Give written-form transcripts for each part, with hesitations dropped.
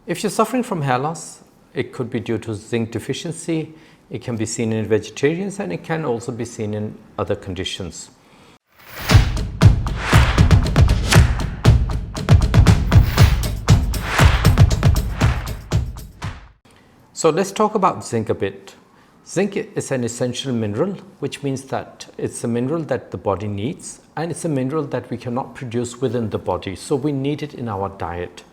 If you're suffering from hair loss, it could be due to zinc deficiency. It can be seen in vegetarians and it can also be seen in other conditions. So let's talk about zinc a bit. Zinc is an essential mineral, which means that it's a mineral that the body needs, and it's a mineral that we cannot produce within the body. So we need it in our diet.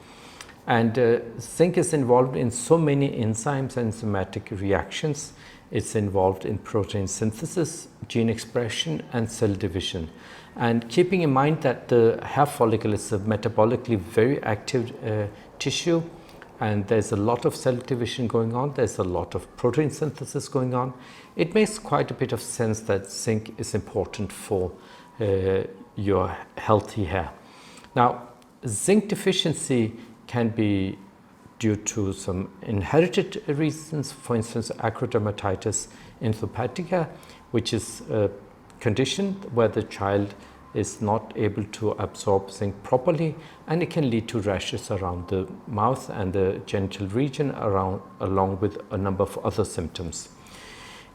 And zinc is involved in so many enzymes and enzymatic reactions. It's involved in protein synthesis, gene expression, and cell division. And keeping in mind that the hair follicle is a metabolically very active tissue, and there's a lot of cell division going on, there's a lot of protein synthesis going on, it makes quite a bit of sense that zinc is important for your healthy hair. Now, zinc deficiency can be due to some inherited reasons, for instance, acrodermatitis inthopathica, which is a condition where the child is not able to absorb zinc properly, and it can lead to rashes around the mouth and the genital region along with a number of other symptoms.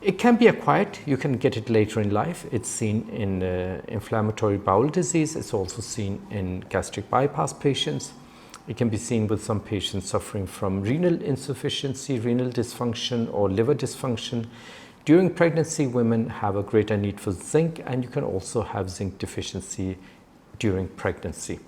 It can be acquired. You can get it later in life. It's seen in inflammatory bowel disease. It's also seen in gastric bypass patients. It can be seen with some patients suffering from renal insufficiency, renal dysfunction, or liver dysfunction. During pregnancy, women have a greater need for zinc, and you can also have zinc deficiency during pregnancy.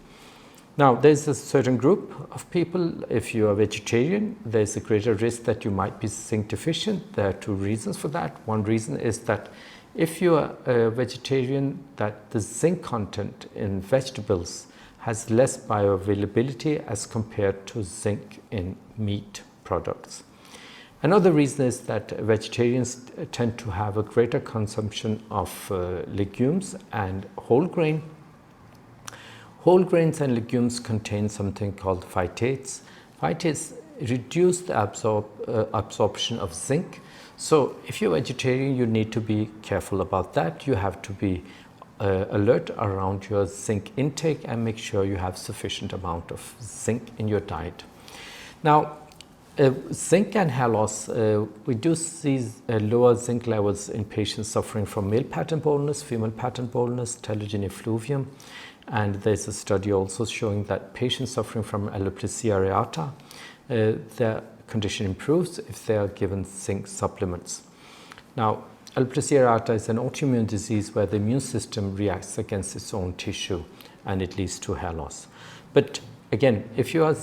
Now, there's a certain group of people, if you are vegetarian, there's a greater risk that you might be zinc deficient. There are two reasons for that. One reason is that if you are a vegetarian, that the zinc content in vegetables has less bioavailability as compared to zinc in meat products. Another reason is that vegetarians tend to have a greater consumption of legumes and whole grain. Whole grains and legumes contain something called phytates. Phytates reduce the absorption of zinc. So if you're vegetarian, you need to be careful about that. You have to be alert around your zinc intake and make sure you have sufficient amount of zinc in your diet. Now, zinc and hair loss, we do see lower zinc levels in patients suffering from male pattern baldness, female pattern baldness, telogen effluvium, and there's a study also showing that patients suffering from alopecia areata, their condition improves if they are given zinc supplements. Now, alopecia areata is an autoimmune disease where the immune system reacts against its own tissue, and it leads to hair loss. But again, if you are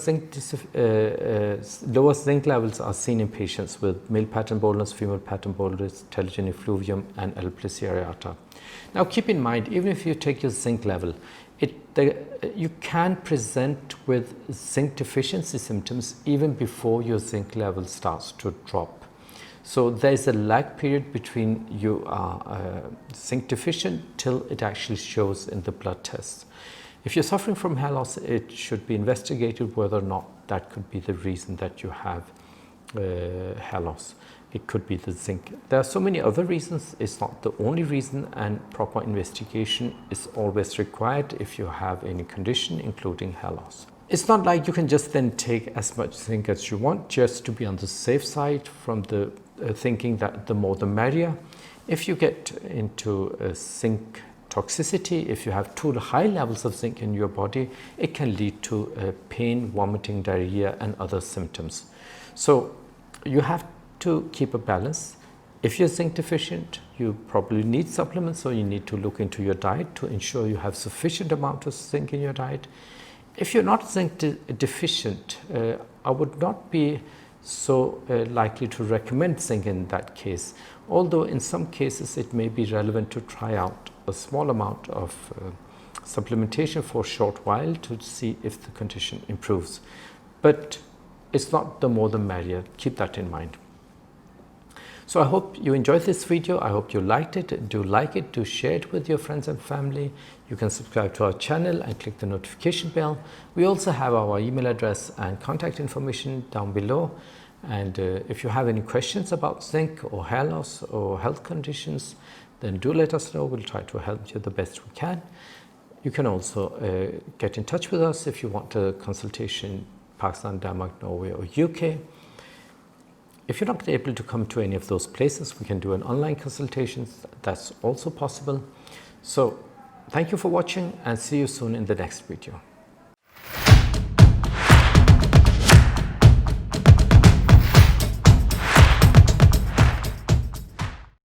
lower zinc levels are seen in patients with male pattern baldness, female pattern baldness, telogen effluvium, and alopecia areata. Now, keep in mind, even if you take your zinc level, you can present with zinc deficiency symptoms even before your zinc level starts to drop. So there's a lag period between you are zinc deficient till it actually shows in the blood tests. If you're suffering from hair loss, it should be investigated whether or not that could be the reason that you have hair loss. It could be the zinc. There are so many other reasons. It's not the only reason, and proper investigation is always required if you have any condition, including hair loss. It's not like you can just then take as much zinc as you want just to be on the safe side from the thinking that the more the merrier. If you get into zinc toxicity, if you have too high levels of zinc in your body, it can lead to pain, vomiting, diarrhea, and other symptoms. So you have to keep a balance. If you're zinc deficient, you probably need supplements, so you need to look into your diet to ensure you have sufficient amount of zinc in your diet. If you're not zinc deficient, I would not be so likely to recommend zinc in that case, although in some cases it may be relevant to try out a small amount of supplementation for a short while to see if the condition improves. But it's not the more the merrier. Keep that in mind. So I hope you enjoyed this video. I hope you liked it. Do like it, do share it with your friends and family. You can subscribe to our channel and click the notification bell. We also have our email address and contact information down below. And if you have any questions about zinc or hair loss or health conditions, then do let us know. We'll try to help you the best we can. You can also get in touch with us if you want a consultation Pakistan, Denmark, Norway or UK. If you're not able to come to any of those places, we can do an online consultation. That's also possible. So thank you for watching and see you soon in the next video.